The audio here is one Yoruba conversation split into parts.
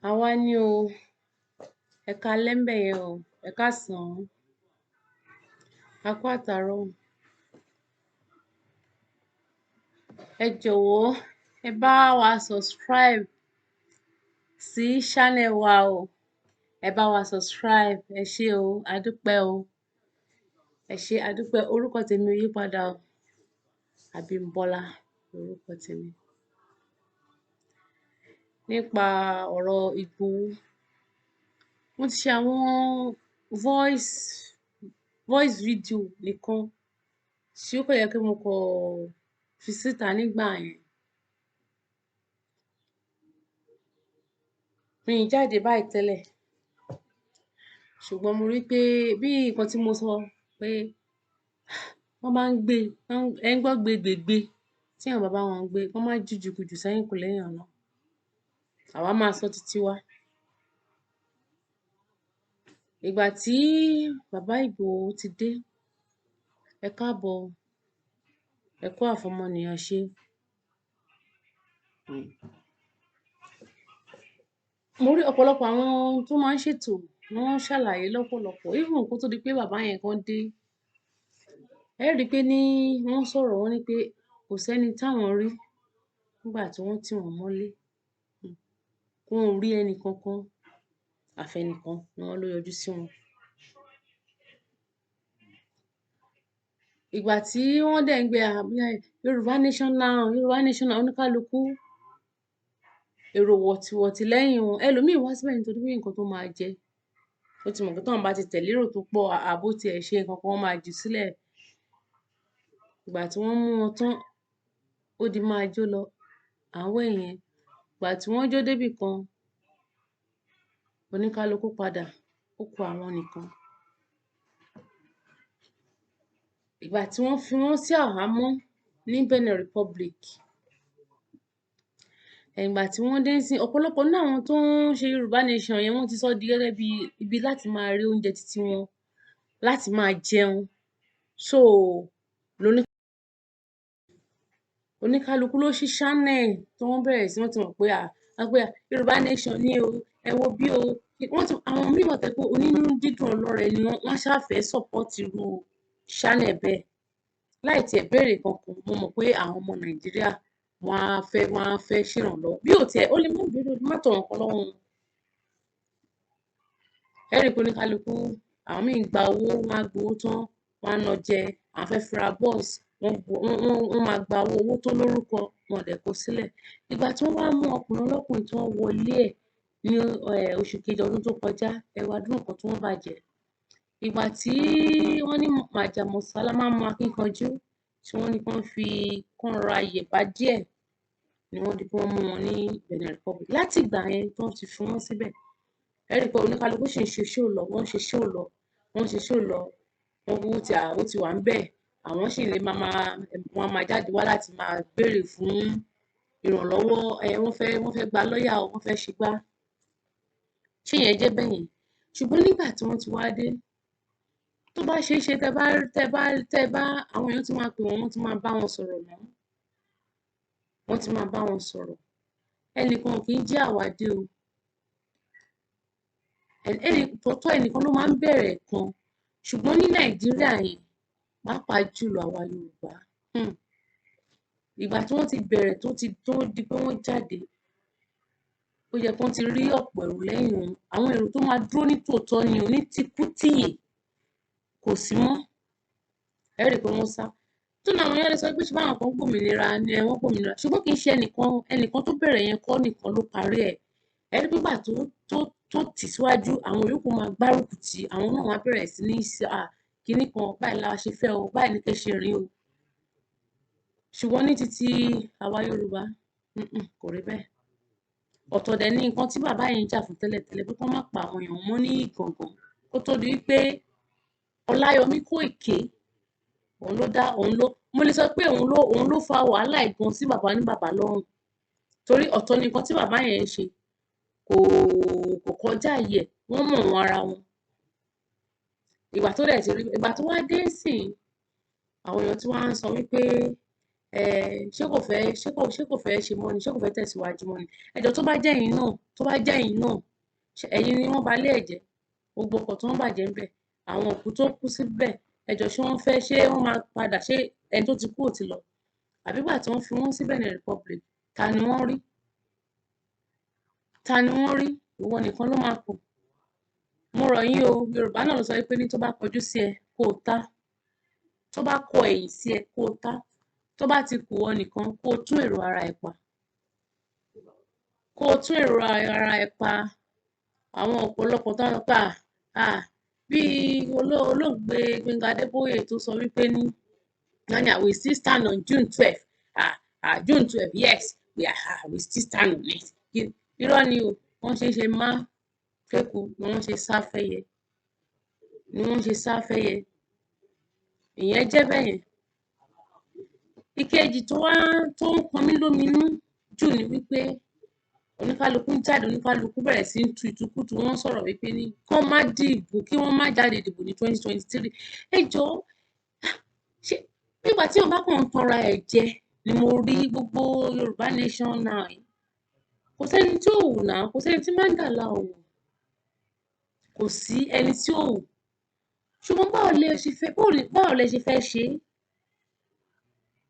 Àwa ni o, ẹ káalẹ́ ńbẹ̀ yẹn o, ẹ káàsán, a kú àtàárọ̀. Ẹ jọ̀wọ́ ẹ bá wa subscribe sí channel wa o, ẹ bá wa subscribe, ẹ ṣé o, a dúpẹ́ o, ẹ ṣé a dúpẹ́. Orúkọ tèmi ò yípadà o, Abímbọ́lá lorúkọ tèmi. Nípa ọ̀rọ̀ Ìgbòho, mo ti ṣe àwọn voice video nìkan tí ó kàn jẹ́ pé mo kàn fi síta nígbà yẹn. Mi ì jáde báyìí tẹ́lẹ̀, ṣùgbọ́n mo rí pé bí nǹkan tí mo sọ pé wọ́n bá ń gbé, ẹ ń gbọ́ gbégbègbé tí àwọn bàbá wọn ń gbé, wọ́n má jùjùkujù sẹ́yìn kò léèyàn náà. Àwa máa sọ titi wa. Ìgbà tí bàbá Ìgbòho ti dé, ẹ káàbọ̀, ẹ kú àfọmọnìyàn ṣe. Mo rí ọ̀pọ̀lọpọ̀ àwọn tó máa ń ṣètò, wọ́n ṣàlàyé lọ́pọ̀lọpọ̀. Even kó tó di pé bàbá yẹn gan dé, ẹ rí i pé ní wọ́n sọ̀rọ̀, wọ́n ní pé kò sẹ́ni táwọn rí nígbà tí wọ́n tì wọ́n mọ́lé. Wọn ò rí ẹnì kankan, àfẹnìkan ni wọ́n ló yọjú sí wọn. Ìgbà tí wọ́n dẹ̀ ń gbé Yorùbá nation now, Yorùbá nation now, oníkálukú èrò wọ̀tìwọ̀tì lẹ́yìn wọn. Ẹlòmíì wá síbẹ̀ nítorí pé nǹkan tó máa jẹ. Ó ti mọ̀ pé tóun bá ti tẹ̀lé èrò tó pọ̀, àbó tiẹ̀ ṣe nǹkan kan, wọ́n máa jù sílẹ̀. Ìgbà tí wọ́n mú wọn tán, ó di máa jó lọ. Àwọn èèyàn, ìgbà tí wọ́n jó débì kan, oníkálukú padà, ó kù àwọn nìkan. Ìgbà tí wọ́n fi wọ́n sí àhámọ́ ní Benin Republic, ìgbà tí wọ́n dé ńsìn, ọ̀pọ̀lọpọ̀ nínú àwọn tó ń ṣe Yorùbá nation yẹn, wọ́n ti sọ di gẹ́gẹ́ bí ibi láti máa rí oúnjẹ titi wọn, láti máa jẹun. So oníkálukú ló ṣí channel tí wọ́n bẹ̀rẹ̀ sí, wọ́n ti mọ̀ pé Yorùbá nation ni o, ẹ wo bí o. Àwọn míì wà tó jẹ́ pé onínú dídùn ọlọ́rẹ̀ ni wọ́n ṣáà fẹ́ support irú channel bẹ́ẹ̀. Láì tiẹ̀ béèrè kankan, mo mọ̀ pé àwọn ọmọ Nàìjíríà wọ́n á fẹ́ ṣèrànlọ́wọ́. Bí ò tiẹ̀, ó lè má béèrè, ó lè má tọrọ nǹkan lọ́wọ́ wọn. Ẹ rí i pé oníkálukú, àwọn míì gba owó, wọ́n á gbowó tán, wọ́n á ná jẹ, àwọn fẹ́ fi ra bus, wọ́n máa gba owó tó lórúkọ, wọn ò dẹ̀ kó sílẹ̀. Ìgbà tí wọ́n wá mú ọkùnrin ọlọ́kùnrin tí wọ́n wọlé ẹ̀ ní oṣù kejì ọdún tó kọjá, ẹ wá adúrú nǹkan tí wọ́n bàjẹ́. Ìgbà tí wọ́n ní màjàmọ́sálá máa ń mú akíkanjú, tí wọ́n ní kán ra yẹ̀bá díẹ̀, ni wọ́n di pé wọ́n mú wọn ní Benin Republic. Láti ìgbà yẹn tí wọ́n ti fi wọ́n síbẹ̀, ẹ rí i pé oníkálukú ṣì ń ṣe show lọ, wọ́n ń ṣe show lọ, wọ́n ń ṣe show lọ. Ó ti wà ńbẹ̀, àwọn ṣì lè wọ́n máa jáde wá láti máa béèrè fún ìrànlọ́wọ́. Wọ́n fẹ́ gba lọ́yà o, wọ́n fẹ́ ṣe gbá. Ṣé ìyẹn jẹ́ bẹ́yẹn? Ṣùgbọ́n nígbà tí wọ́n ti wá dé, tó bá ṣeé ṣe, tẹ́ bá àwọn èèyàn ti máa pè wọ́n, wọ́n ti máa bá wọn sọ̀rọ̀ náà. Wọ́n ti máa bá wọn sọ̀rọ̀. Ẹnìkan kì í jẹ́ àwádé o. Tòótọ́ ẹnìkan ló máa ń bẹ̀rẹ̀ nǹkan. Ṣùgbọ́n ní Nàìjíríà yẹn, pàápàá jùlọ àwa Yorùbá, ìgbà tí wọ́n ti bẹ̀rẹ̀ tó di pé wọ́n jáde, ó yẹ kán ti rí ọ̀pọ̀ èrò lẹ́yìn wọn. Àwọn èrò tó máa dúró ní tòótọ́ ni o, ní tikú-tìyè kò sí mọ́. Ẹ rí i pé wọ́n sá. Tó ní àwọn èèyàn lè sọ pé ṣé báwọn kan gbòmìnira ni wọ́n gbòmìnira. Ṣùgbọ́n kì í ṣe ẹnìkan tó bẹ̀rẹ̀ yẹn kọ́ nìkan ló parí ẹ̀. Ẹ rí i pé ìgbà tó tì síwájú, àwọn yòókù máa gbárùkù tì, àwọn náà wá bẹ̀rẹ̀ sí ní kinní kan, báyìí la ṣe fẹ́ o, báyìí ni kẹ́ ṣe rìn o. Ṣùgbọ́n ní titi àwa Yorùbá, kò rí bẹ́ẹ̀. Ọ̀tọ̀ dẹ̀ ni nǹkan tí bàbá yẹn ń jà fún tẹ́lẹ̀tẹ́lẹ̀, pé kán má pa àwọn èèyàn mọ́ ní ìgàngán. Kó tó di wípé Ọláyọmí Kóìkí, mo lè sọ pé òun ló fa wàhálà ìgan sí bàbá ní bàbá lọ́rùn. Torí ọ̀tọ̀ ni nǹkan tí bàbá yẹn ń ṣe, kò kọjá àyè ẹ̀, wọ́n mọ̀ wọ́n ara wọn. Ìgbà tó wá dé ńsìn, àwọn èèyàn tí wọ́n á sọ wípé ṣé kò fẹ́ ṣe mọ́ ni, ṣé kò fẹ́ tẹ̀síwájú mọ́ ni. Ẹjọ́ tó bá jẹ́ ẹ̀yin náà ẹ̀yin ni wọ́n balẹ̀ ẹ̀jẹ̀ gbogbo ọkọ̀ tó ń bàjẹ́ ń bẹ̀ àwọn òkú tó kú síbẹ̀ ẹjọ́ ṣé wọ́n máa padà ṣé ẹni tó ti kú ò ti lọ àbígbà tí wọ́n fi wọ́n sí Benin Republic ta ni wọ́n rí ìwọ nìkan ló máa kù. Mo rọ̀ yín o Yorùbá náà ló sọ pé ní tó bá kọjú sí ẹ kó o tá tó bá kọ ẹ̀yìn sí ẹ kó o tá tó bá ti kù ọ nìkan kó o tún èrò ara ẹ pa àwọn ọ̀pọ̀lọpọ̀ tó ń pa bí olóògbé Gbẹ́ngà Adébóyè tó sọ wípé ní we still stand on June 12 June 12 yes we still stand on it irọ́ ni o wọ́n ṣe má fẹ́ku ni wọ́n ṣe sáfẹ́yẹ ìyẹn jẹ́ bẹ́yẹn. Ìkejì tó ń kan mí lóminú jù ni wípé oníkálukú ń jáde oníkálukú bẹ̀rẹ̀ sí ń tu ìtukùtù wọ́n sọ̀rọ̀ wípé ní kán má dìbò kí wọ́n má jáde dìbò ní 2023 ẹ jọ̀ọ́ ṣé nígbà tí wọ́n bá kàn ń tanra ẹ̀ jẹ ni mo rí gbogbo Yorùbá Nation náà kò sẹ́ni tí ò wù náà kò sẹ́ni tí Mandala ò wù kò sí ẹni tí ò wù ṣùgbọ́n báwo lẹ ṣe fẹ́ ṣe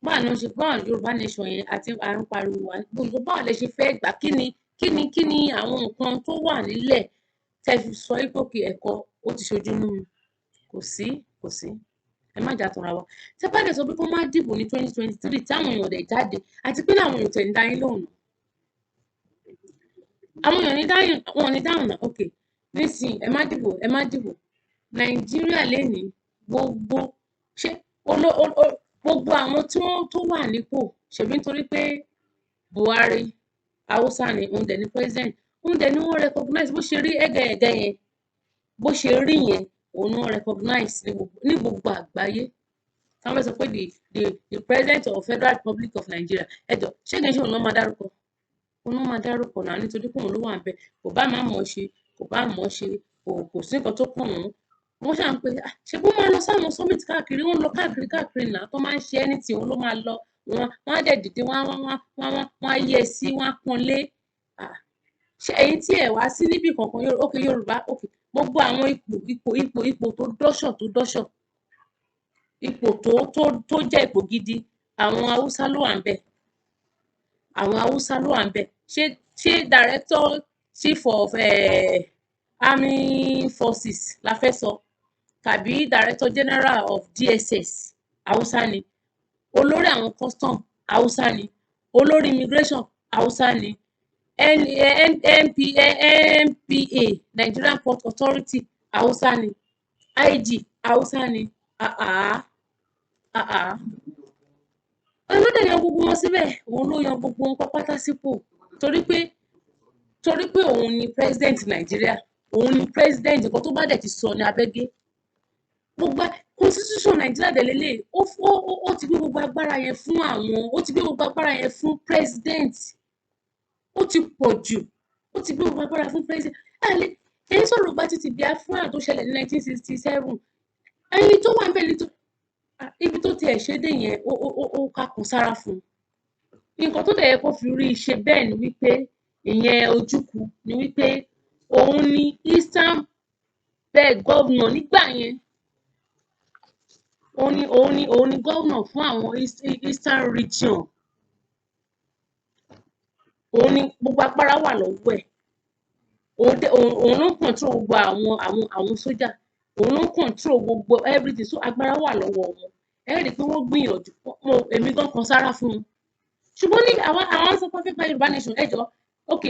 báwo Yorùbá Nation yẹn àti àrùn pariwo wa gbogbo báwo lẹ ṣe fẹ́ gbà kí ni àwọn nǹkan tó wà nílẹ̀ tẹ́ fi sọ ìpòkè ẹ̀kọ́ ó ti ṣojú nú mi kò sí ẹ má jà tanra wa tẹ́ bá dẹ̀ sọ pé kó má dìbò ní 2023 táwọn èèyàn dẹ̀ jáde àti pé àwọn èèyàn tẹ̀ ń dá yín lóhùn àwọn èèyàn wọn ní dáhùn náà ok nísìnyí ẹ má dìbò Nàìjíríà lénìí gbogbo àwọn tó wà nípò ṣèbí nítorí pé Buhari Haúsá ni òun dẹ̀ ni president òun dẹ̀ ni wọ́n recognize bó ṣe rí ẹ̀gẹ̀ẹ̀gẹ̀ yẹn bó ṣe rí yẹn òun ni wọ́n recognize ní gbogbo àgbáyé táwọn sọ pé the president of Federal Republic of Nigeria ẹjọ ṣé kìí ṣe òun náà máa dárúkọ náà nítorí pé òun ló wà níbẹ̀ kò bá máa mọ̀ ṣe kò sí nǹkan tó kàn wọ́n ṣáà ń pè ṣe bó máa lọ sáwọn summit káàkiri wọ́n lọ káàkiri náà tó máa ń ṣe anything òun ló máa lọ wọ́n á dẹ̀ dìde wọ́n á yẹ sí wọ́n á pọ́nlé ṣe èyí tí ẹ̀ wá sí níbì kankan Yorùbá gbogbo àwọn ipò tó dọ́ṣọ̀ ipò tó jẹ́ ipò gidi àwọn Haúsá ló wà ń bẹ̀ ṣé director chief of army forces la fẹ́ sọ tàbí director general of DSS Haúsá ni olórí àwọn custom Haúsá ni olórí immigration Haúsá ni NPA Nigerian Port Authority Haúsá ni IG Haúsá ni olódè yan gbogbo wọn síbẹ̀ òun ló yan gbogbo wọn pátá sípò torí pé òun ni president Nàìjíríà òun ni president nǹkan tó bá dẹ̀ ti sọ ní abẹ́gẹ́ gbogbo constitution Nàìjíríà dẹ̀ lélẹ̀ ó ti gbé gbogbo agbára yẹn fún president ó ti pọ̀ jù ó ti gbé gbogbo agbára fún president ẹ̀yin sọ̀rọ̀ bá ti Biafra tó ṣẹlẹ̀ ní 1967 ẹni tó wà níbẹ̀ nítorí ibi tó tiẹ̀ ṣe dé yẹn ó kakùn sára fún un nǹkan tó dẹ̀ yẹ kó fi rí iṣẹ́ bẹ́ẹ̀ ni wípé ìyẹn Ojukwu ni wípé òun ni Eastern bẹ́ẹ̀ gọ́vnọ̀ nígbà yẹn òun ni gọ́vnọ̀ fún àwọn Eastern region òun ni gbogbo agbára wà lọ́wọ́ ẹ̀ òun ló ń control gbogbo àwọn sójà òun ló ń control gbogbo everything so agbára wà lọ́wọ́ wọn ẹ rí i pé wọ́n gbìyànjú èmi gan kan sára fún un ṣùgbọ́n ní àwọn sọ pé fẹ́ gba Yorùbá Nation ẹjọ́ ok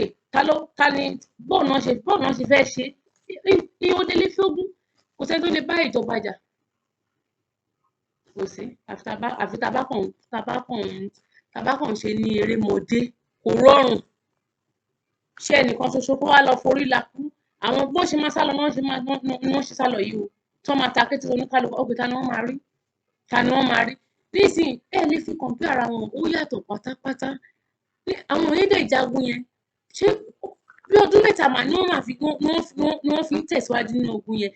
ta ni bọ́ọ̀ náà ṣe fẹ́ ṣe iye ó délé fógún kò sẹ́ni tó lè bá ìjọba jà kò sí àfi tabakàn ṣe ní erémọdé kò rọrùn ṣé ẹnìkan ṣoṣo kó wá lọ forí lakú àwọn bó ṣe máa sálọ ni wọ́n ṣe sálọ yìí o tó máa ta kété oníkálukú ọgbẹ ta ni wọ́n máa rí nísìnyí ẹ lè fi kọ̀ǹpí ara wọn ó yàtọ̀ pátápátá àwọn onídẹ̀ ìjagun yẹn ṣé bí ọdún mẹ́ta mà ni wọ́n fi ń tẹ̀síwájú nínú ogun yẹn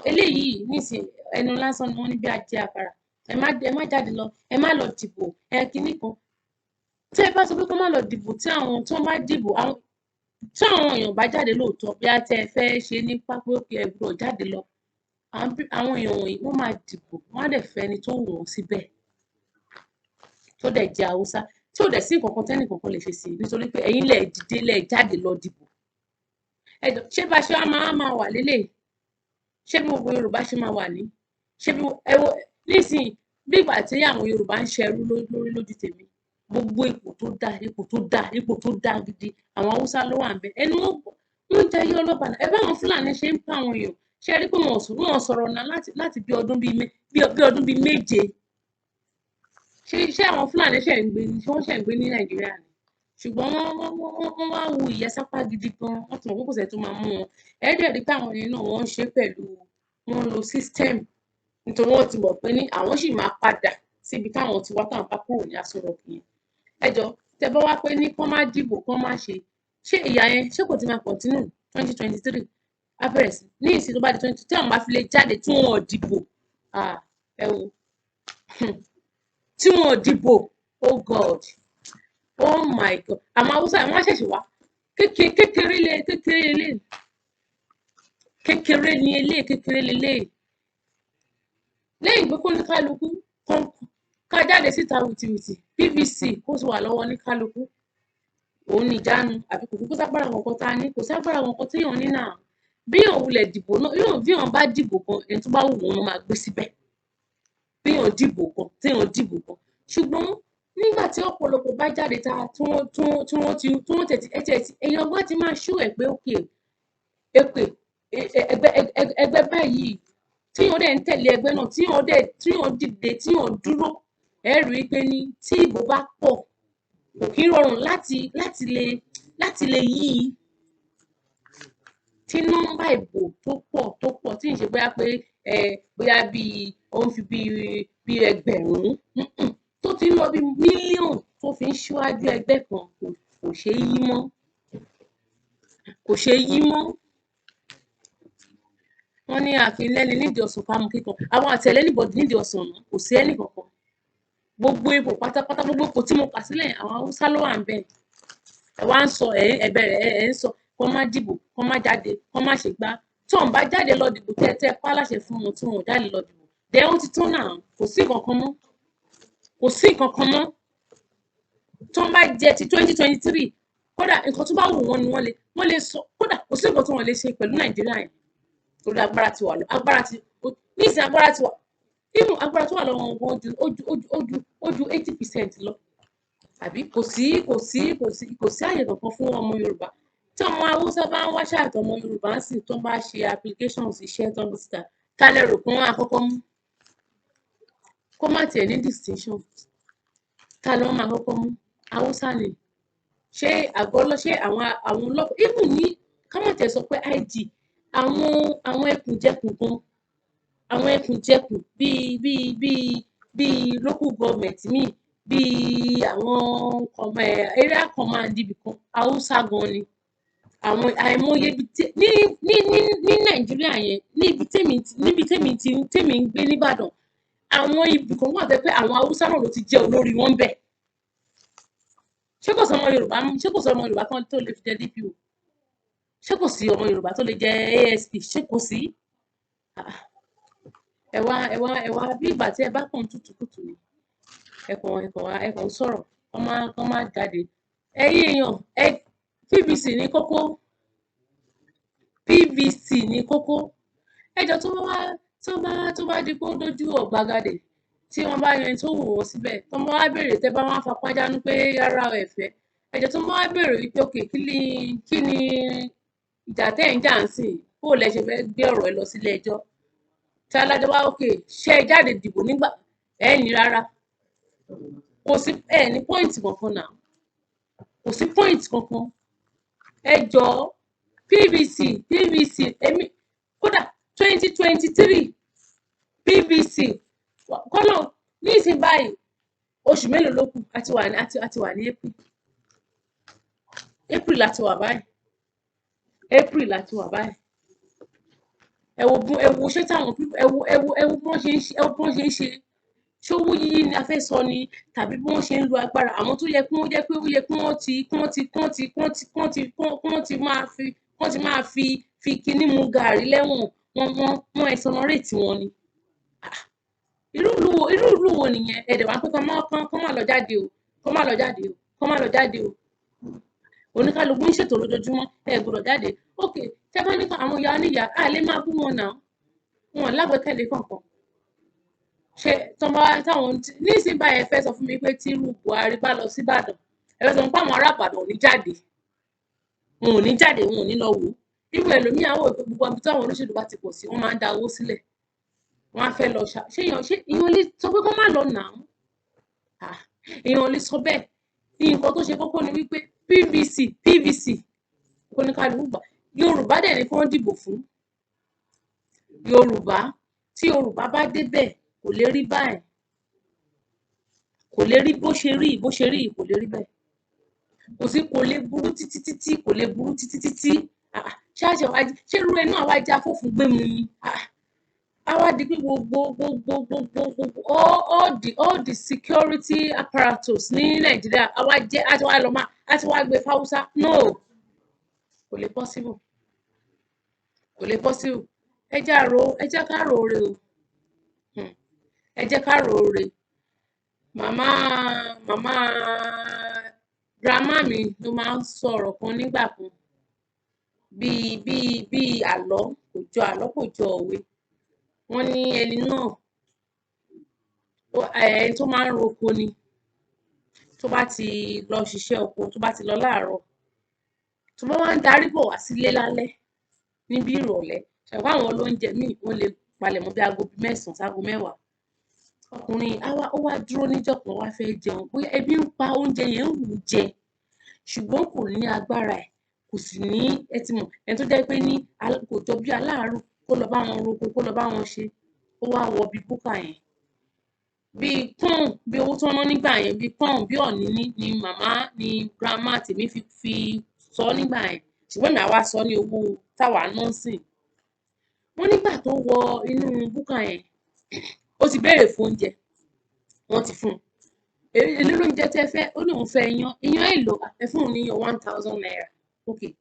eléyìí nísìnyí ẹnu lásán ni wọ́n ní bí ajé àkàrà ẹ má jáde lọ, ẹ má lọ dìbò, kinní kan. Tí ẹ bá sọ pé kí wọ́n má lọ dìbò, tí wọ́n bá dìbò, tí àwọn èèyàn bá jáde lóòótọ́, bí a tẹ́ ẹ fẹ́ ṣe ní pápá òkè ẹ gbọ́dọ̀ jáde lọ, àwọn èèyàn wọ̀nyí wọ́n máa dìbò, wọ́n á dẹ̀ fẹ́ ẹni tó wù wọ́n síbẹ̀, tó dẹ̀ jẹ́ Haúsá, tí ò dẹ̀ sí nǹkan kan tẹ́nì kankan lè ṣe sí i, nítorí pé ẹ̀yin lẹ̀ dìde lẹ̀ jáde lọ dìbò. Ṣé bá ṣe máa wà lélẹ̀? Ṣé bí gbogbo Yorùbá ṣe máa wà ní? Ṣé bí nísìnyí bí ìgbà tí àwọn Yorùbá ń ṣẹrú lórí lójú tèmi, gbogbo ipò tó dáa gidi àwọn Haúsá ló wà ńbẹ̀. Ẹnu wọn jẹ́ ayé ọlọ́ba náà. Ẹ bá àwọn Fúlàní ṣe ń pa àwọn èèyàn, ṣé ẹ rí pé wọn sọ̀rọ̀ náà láti bí ọdún bíi méje. Ṣé àwọn Fúlàní ṣe ń gbé ní Nàìjíríà ni? Ṣùgbọ́n wọ́n wá hu ìyẹ́sápá gidi gan, wọ́n ti mọ̀ pé kò sẹ́ni tó máa mú wọn. Ẹ dẹ̀ rí pé àwọn yẹn náà wọ́n ń ṣe pẹ̀lú, wọ́n ń lo system, nítorí wọ́n ti mọ̀ pé ní àwọn sì máa padà síbi táwọn ti wá táwọn bá kúrò ní Aso Rock yẹn. Ẹ jọ̀ọ́, tẹ́ bá wá pé ní kán má dìbò, kán má ṣe, ṣé ìyà yẹn ṣé kò ti máa continue 2023? Á bẹ̀rẹ̀ sí ní ìsìn tó bá di 20, tí àwọn bá fi lè jáde tí wọn ò dìbò, ẹ wo tí wọn ò dìbò, oh God, oh my God, àwọn Haúsá wọn ṣẹ̀ṣẹ̀ wá kékeré lélẹ̀. Lẹ́yìn pé kó ní kálukú ká jáde síta wìtìwìtì, PVC kó sì wà lọ́wọ́ ní kálukú, òun ní ìjánu, àbí kò kúkú ságbára kankan tá a ní, kò ságbára kankan téèyàn ní náà. Bí èèyàn wulẹ̀ dìbò náà, bí èèyàn bá dìbò kan, ẹni tó bá wù wọ́n ló máa gbé síbẹ̀. Bí èèyàn dìbò kan, ṣùgbọ́n nígbà tí ọ̀pọ̀lọpọ̀ bá jáde tí wọ́n tẹ̀tí èèyàn gbọ́ ti máa ṣú ẹ̀ pé òkè ẹgbẹ́ báyìí, tí wọ́n dẹ̀ ń tẹ̀lé ẹgbẹ́ náà, tí wọ́n dìde, tí wọ́n dúró, ẹ rí i pé ní tí ìbò bá pọ̀ kò kí ń rọrùn láti lè yí i. Tí nọ́mbà ìbò tó pọ̀ tí ń ṣe bóyá pé bóyá ó ń fi bí ẹgbẹ̀rún tó ti ń lọ bí mílíọ̀nù tó fi ń ṣíwájú ẹgbẹ́ kan kò ṣeé yí mọ́. Wọ́n ní àkínlẹ́ni nídìí ọ̀sán ká mú kíkan. Àwọn àtẹ̀lé anybody nídìí ọ̀sán náà kò sí ẹnì kankan. Gbogbo ipò pátápátá, gbogbo ipò tí mo kà sílẹ̀ àwọn Haúsá ló wà ńbẹ̀. Ẹ wá ń sọ ẹ ń sọ kó má dìbò, kó má jáde, kó má ṣe gbá. Tí wọ́n bá jáde lọ dìbò tẹ́ pa láṣẹ fún wọn tí wọn ò jáde lọ dìbò, dẹ̀ ó ti tán náà, kò sí nǹkan kan mọ́. Tí wọ́n bá jẹ ti 2023, kódà nǹkan tó bá wù wọ́n ni wọ́n lè sọ, kódà kò sí nǹkan tí wọ́n lè ṣe pẹ̀lú Nàìjíríà yẹn. Torí agbára ti wà lọ, nísìnyí agbára ti wà, even agbára tó wà lọ́wọ́ wọn ó ju 80% lọ. Àbí kò sí àyè kankan fún ọmọ Yorùbá. Tí ọmọ Haúsá bá ń wáṣẹ́ àti ọmọ Yorùbá ń sìn tó ń bá ṣe applications iṣẹ́ tó ń bí síta, ta lẹ rò pé wọ́n á kọ́kọ́ mú? Kó má tiẹ̀ ní distinction, ta ló máa kọ́kọ́ mú? Haúsá ni. Ṣé àwọn ọlọ́pàá, even ní ká má tiẹ̀ sọ pé IG, àwọn ẹkùnjẹkùn kan, àwọn ẹkùnjẹkùn bíi local government míì, bíi àwọn area command ibì kan, Haúsá gan ni. Àwọn àìmọye ní Nàìjíríà yẹn, níbi tèmi ń gbé nìbàdàn, àwọn ibì kan wà pé àwọn Haúsá náà ló ti jẹ́ olórí wọn bẹ̀. Ṣé kò sí ọmọ Yorùbá kan tó lè fi jẹ DPO? Ṣé kò sí ọmọ Yorùbá tó lè jẹ ASP? Ṣé kò sí? Ẹ wá bí ìgbà tí ẹ bá kàn tútù kùtù ni. Ẹ kàn sọ̀rọ̀, kán má jáde. Ẹ̀yin èèyàn, PVC ní kókó. Ẹ jọ̀ọ́ tó bá di pé ó dójú ọ̀gbagadè, tí wọ́n bá yan tó wù wọ́n síbẹ̀, tó wọ́n wá béèrè tẹ́ bá wọ́n fapá jánu pé rárá ẹ fẹ́. Ẹ jọ̀ọ́ tó wọ́n wá béèrè wípé òkè kí ni ìjà tẹ́ ń jà ń sìn, bó lẹ ṣe fẹ́ gbé ọ̀rọ̀ ẹ lọ sílé ẹjọ́. Tí adájọ́ wá òkè ṣé ẹ jáde dìbò nígbà ẹ ní rárá. Kò sí ní pọ́ìntì kankan náà. Kò sí pọ́ìntì kankan. Ẹ jọ̀ọ́ PVC èmi kódà 2023 PVC kọ́nà ní ìsìn báyìí oṣù mélòó ló kù? àti wà ní April láti wà báyìí. Ẹ wo ṣé táwọn ẹ wo bọ́n ṣe ń ṣe. ṣé owó yíyí ni a fẹ́ sọ ni tàbí bí wọ́n ṣe ń lo agbára àwọn tó yẹ kí wọ́n jẹ́ pé ó yẹ kí wọ́n ti máa fi kinní mu gàárì lẹ́wọ̀n wọ́n exonerate wọn ni. Irú ìlú wo nìyẹn? Ẹ̀dẹ̀ wá pé kán má lọ jáde o, kán má lọ jáde o, kán má lọ jáde o. Oníkálukú ń ṣètò lójoojúmọ́, ẹ gbọ́dọ̀ jáde. Okay, tẹ́ bá ní àwọn ìyá oníyàá, a lè máa bú wọn now. Wọn lágbẹ́kẹ̀lé kankan. Ṣé táwọn nísìnyí báyìí ẹ fẹ́ sọ fún mi pé tí irú Buhari bá lọ sí Ìbàdàn, ẹ fẹ́ sọ pé àwọn ará Ìbàdàn ò ní jáde. Wọn ò ní jáde, wọn ò ní lọ wò ó. Irú ẹlòmíì á wò pé gbogbo ibi táwọn olóṣèlú bá ti pọ̀ sí, wọ́n máa ń da owó sílẹ̀. Wọ́n á fẹ́ lọ ṣé èèyàn lè sọ pé kán má lọ now. Èèyàn lè sọ bẹ́ẹ̀. Nǹkan tó ṣe kókó ni wípé PVC oníkálukú gbà. Yorùbá dẹ̀ ni kán dìbò fún. Yorùbá tí Yorùbá bá débẹ̀ kò lè rí báyìí. Kò lè rí bó ṣe rí kò lè rí bẹ́ẹ̀. Kò lè burú títí kò lè burú títí. Ṣé irú ẹ náà wá já fófin gbé mu ni? A wá di pé gbogbo all the security apparatus ní Nàìjíríà a ti wá gbé fáwúsá. No, kò lè possible. Kò lè possible. Ẹ jẹ́ ká rò ó re o. Ẹ jẹ́ ká rò ó re. Màmá grandma mi ló máa ń sọ̀rọ̀ kan nígbà kan bíi àlọ́, kò jọ òwe. Wọ́n ní ẹni náà ẹni tó máa ń roko ni. Tó bá ti lọ ṣiṣẹ́ oko, tó bá ti lọ láàárọ̀, tó bá wá ń darí bọ̀ wá sílé lálẹ́ níbi ìrọ̀lẹ́, ṣẹ̀wá àwọn olóúnjẹ míì wọ́n lè palẹ̀mọ́ bí aago 9 sáago 10. Ọkùnrin ó wá dúró níjọ́ kan wá fẹ́ jẹun, bóyá ebi ń pa oúnjẹ yẹn ń wù ú jẹ, ṣùgbọ́n kò ní agbára ẹ̀, kò sì ní ẹ ti mọ̀ ẹni tó jẹ́ pé kò jọ bí aláàárù kó lọ bá wọn roko, kó lọ bá wọn ṣe. Ó wá wọ bí búkà yẹn. Bí owó tó ń ná nígbà yẹn, bí pọ́ùn, bí ọ̀ní ni grandma tèmi fi sọ nígbà yẹn. Ṣùgbọ́n èmi á wá sọ ní owó táwa ná ńsìn. Wọ́n nígbà tó wọ inú búkà yẹn, ó ti béèrè fún oúnjẹ, wọ́n ti fún un. Èló lóúnjẹ tẹ́ fẹ́? Ó ní òun fẹ́ iyán èlò, ẹ fún òun ní iyán 1000 naira. Okay,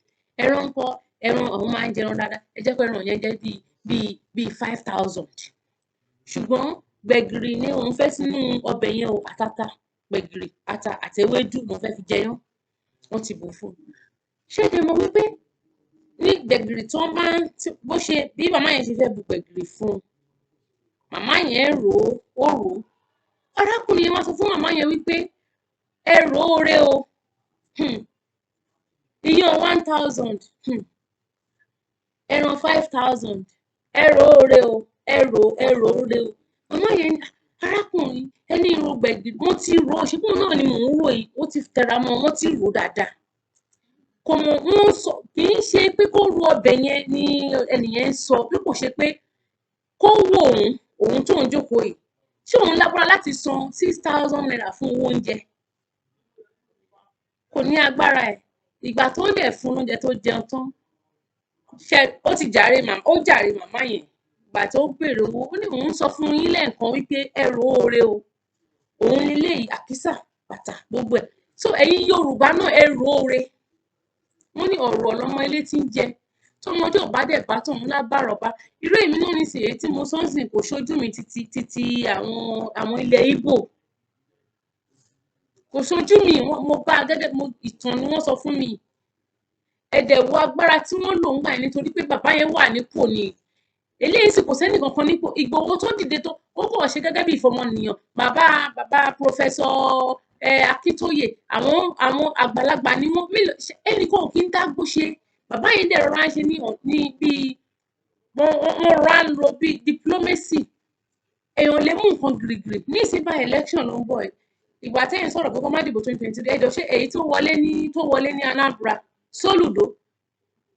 ẹran ńkọ́? Ẹran òun máa ń jẹran dáadáa, ẹ jẹ́ kó ẹran yẹn jẹ́ bíi 5000. Ṣùgbọ́n gbẹ̀gìrì ni òun fẹ́ sínú ọbẹ̀ yẹn o, àtàtà, gbẹ̀gìrì, ata àti ewédú lòun fẹ́ fi jẹyán. Wọ́n ti bù fún un. Ṣé ẹ mọ̀ wípé ní gbẹ̀gìrì tí wọ́n bá bí màmá yẹn ṣe fẹ́ bu gbẹ̀gìrì fún un, màmá yẹn rò ó. Arákùnrin yẹn wá sọ fún màmá yẹn wípé ẹ rò ó re o. Iyán 1000, ẹran 5000, ẹ rò ó re o, ẹ rò ó re o. Màmá yẹn ní arákùnrin ẹni irú gbẹ̀gìrì, mo ti rò ó, ṣùgbọ́n náà ni mò ń rò yìí, ó ti tẹra mọ́, wọ́n ti rò ó dáadáa. Kò mọ̀ wọ́n sọ, kì í ṣe pé kó ru ọbẹ̀ yẹn ni ẹnìyẹn ń sọ, bí kò ṣe pé kó wò òun tó ń jókòó yìí. Ṣé òun lágbára láti san 6000 naira fún owó oúnjẹ? Kò ní agbára ẹ̀. Ìgbà tó ń dẹ̀ fún oúnjẹ tó jẹun tán, ó jàre màmá yẹn. Ìgbà tó béèrè owó, ó ní òun sọ fún yín lẹ́ẹ̀kan wípé ẹ rò ó re o. Òun leléyìí, àkísà, bàtà, gbogbo ẹ̀. So ẹ̀yin Yorùbá náà ẹ rò ó re. Wọ́n ní ọ̀rọ̀ lọmọ ilé tí ń jẹ. Tọmọdé ò bá dẹ̀ bá tọ̀hún lábàárọ̀ bá. Irú èmi náà nísìn èyí tí mo sọ ń sìn kò ṣojú mi títí àwọn ilẹ̀ Ìgbò. Kò ṣojú mi, mo bá gẹ́gẹ́ ìtàn ni wọ́n sọ fún mi. Ẹ̀dẹ̀ wo agbára tí wọ́n lò ń gbà yẹn nítorí pé bàbá yẹn wà nípò ni. Eléyìí sì kò sẹ́nì kankan nípò. Ìgbòho tó dìde tó ó kọ̀ ṣe gẹ́gẹ́ bí ìfọmọnìyàn. Bàbá Prọfẹsọ Akíntóyè, àwọn àgbàlagbà ni wọ́n. Ẹnìkan ò kí ń dágbó ṣe. Bàbá yẹn dẹ̀ rọra ń ṣe ní bíi wọ́n rọra ń lo bíi diplomacy. Èèyàn lè mú nǹkan gìrìgìrì ní ìsìnbà election ló ń bọ̀ ẹ̀. Ìgbà tẹ́yìn sọ̀rọ̀ pé kó má dìbò 2023, ẹjọ́ ṣé èyí tó wọlé ní Anambra, Soludo,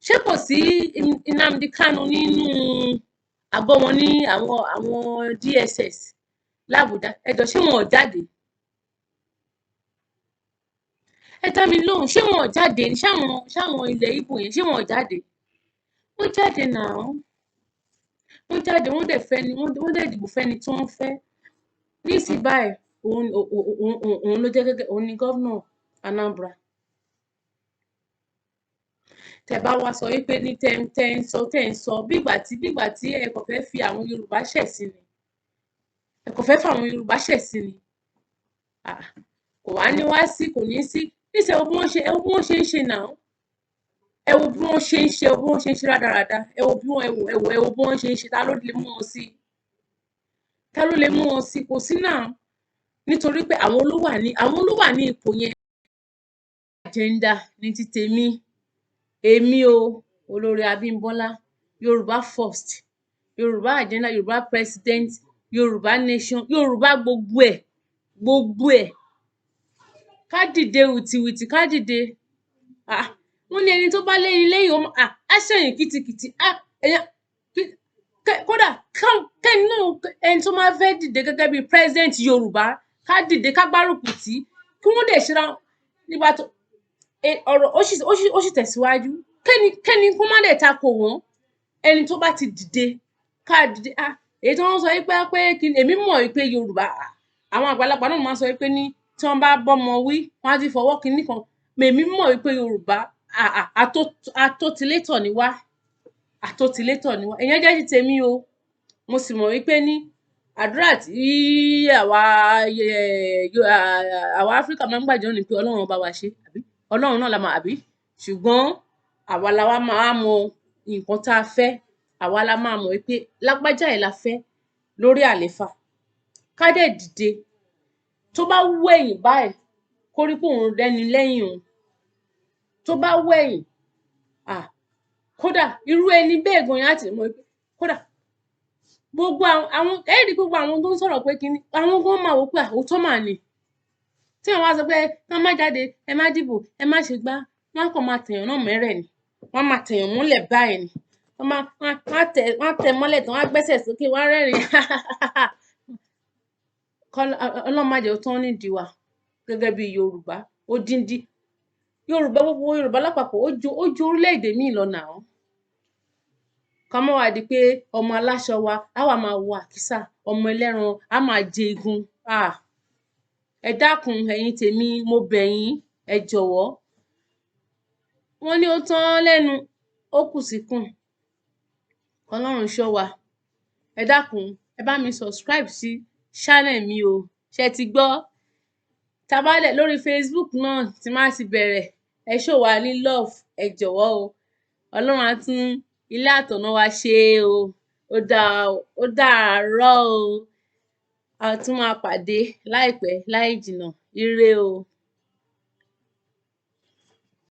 ṣé kò sí Nnamdi Kanu nínú àgọ́ wọn ní àwọn DSS l'Abuja? Ẹjọ́ ṣé wọn ò jáde? Ẹ dá mi lóhùn, ṣé wọn ò jáde? Ṣáwọn ilẹ̀ Ìgbò yẹn ṣé wọn ò jáde? Wọ́n jáde náà. Wọ́n jáde, wọ́n dẹ̀ dìbò fẹ́ni tí wọ́n fẹ́. nísìnyí báyìí òun ló jẹ́ gẹ́gẹ́ òun ni gómìnà Anambra. Tẹ́ bá wá sọ wípé ní tẹ́ ń sọ bígbà tí ẹ kàn fẹ́ fi àwọn Yorùbá ṣẹ̀sín ni ẹ kàn fẹ́ fàwọn Yorùbá ṣẹ̀sín ni kò wá ní wá sí kò ní sí níṣẹ́ ẹ wo bí wọ́n ṣe ń ṣe náà ẹ wo bí wọ́n ṣe ń ṣe rádaràda ẹ wo bí wọ́n ṣe ń ṣe ta ló lè mú wọn sí kò sí náà nítorí pé àwọn ló wà ní ipò yẹn. Agenda ní ti tèmi èmi o olórí Abímbọ́lá Yorùbá first Yorùbá agenda Yorùbá president Yorùbá nation Yorùbá gbogbo ẹ̀ ká dìde wìtìwìtì ká dìde wọ́n ní ẹni tó bá lẹ́yìn lẹ́yìn á ṣẹ̀yìn kìtìkìtì kódà kẹ́ni náà ẹni tó máa fẹ́ dìde gẹ́gẹ́ bí president Yorùbá ká dìde ká gbárùkù tì kí wọ́n dẹ̀ ṣera nígbà tó ọ̀rọ̀ ó sì tẹ̀síwájú kẹ́ni kó má dẹ̀ takò wọ́n ẹni tó bá ti dìde ká dìde èyí tí wọ́n sọ pé èmi mọ̀ wípé Yorùbá àwọn àgbàlagbà náà máa ń sọ wípé ní tí wọ́n bá bọ́mọ wí wọ́n á ti fọwọ́ kinní kan èmi mọ̀ wípé Yorùbá àtòtílétọ̀ ni wá ìyẹn jẹ́ ti tèmi o mo sì mọ̀ wípé ní àdúrà tí àwa Áfíríkà máa ń gbàjọ́ ni pé Ọlọ́run bá wa ṣe àbí Ọlọ́run náà la máa àbí ṣùgbọ́n àwa la wá máa mọ nǹkan tá a fẹ́ àwa la máa mọ̀ wípé lágbájá ẹ̀ la fẹ́ lórí àléfà ká dẹ̀ dìde tó bá wẹ̀yìn báyìí kó rí pé òun rẹ́ni lẹ́yìn òun tó bá wẹ̀yìn kódà irú ẹni bẹ́ẹ̀ gan yẹn á ti mọ̀ pé kódà gbogbo àwọn ẹ̀rí gbogbo àwọn tó ń sọ̀rọ̀ pé kíní àwọn gan máa wò pé òótọ́ mà ni tí wọ́n wá sọ pé ká má jáde ẹ má dìbò ẹ má ṣe gbá wọ́n kàn máa tẹ̀yàn náà mẹ́rẹ̀ ni wọ́n máa tẹ̀yàn mọ́lẹ̀ báyìí ni wọ́n tẹ̀ mọ́lẹ̀ tán wọ́n á gbẹ́sẹ̀ sókè wọ́n á rẹ́rìn Ọlọ́run má jẹ́ ó tán nídìí wa gẹ́gẹ́ bí Yorùbá odindi Yorùbá gbogbo Yorùbá lápapọ̀ ó ju orílẹ̀-èdè míì lọ nà án ká má wá di pé ọmọ aláṣọ wa á wà máa wọ àkísà ọmọ ẹlẹ́ran á máa jẹ egun ẹ dákun ẹ̀yin tèmi mo bẹ̀ yín ẹ jọ̀wọ́ wọ́n ní ó tán lẹ́nu ó kù síkùn Ọlọ́run ṣọ́ wa ẹ dákun ẹ bá mi subscribe sí channel mi o ṣe ti gbọ́ tabálẹ̀ lórí Facebook náà tí má ti bẹ̀rẹ̀ ẹ show wa ní love ẹ jọ̀wọ́ o Ọlọ́run á tún ilé àtọ̀nà wa ṣe o ó dàárọ̀ o a tún máa pàdé láìpẹ́ láì jìnnà ire o.